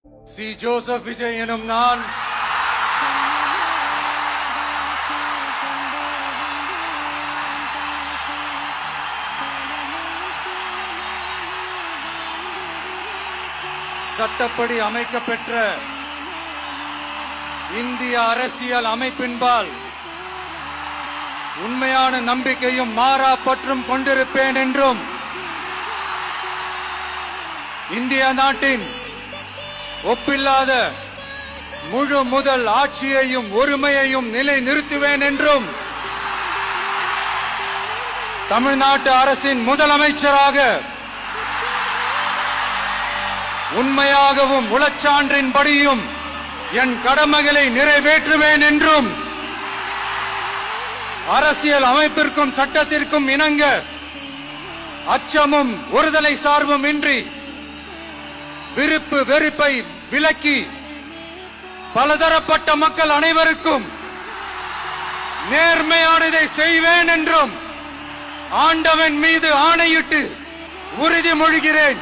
C Joseph Vijay எனும் நான் சட்டப்படி அமைக்கப்பெற்ற இந்திய அரசியல் அமைப்பின்பால் உண்மையான நம்பிக்கையும் மாறா பற்றும் கொண்டிருப்பேன் என்றும் இந்திய நாட்டின் ஒப்பில்லாத முழு முதல் ஆட்சியையும் ஒருமையையும் நிலை நிறுத்துவேன் என்றும் தமிழ்நாட்டு அரசின் முதலமைச்சராக உண்மையாகவும் உளச்சான்றின்படியும் என் கடமைகளை நிறைவேற்றுவேன் என்றும் அரசியல் அமைப்பிற்கும் சட்டத்திற்கும் இணங்க அச்சமும் ஒருதலை சார்பும் இன்றி விருப்பு வெறுப்பை விலக்கி பலதரப்பட்ட மக்கள் அனைவருக்கும் நேர்மையானதை செய்வேன் என்றும் ஆண்டவன் மீது ஆணையிட்டு உறுதிமொழிகிறேன்.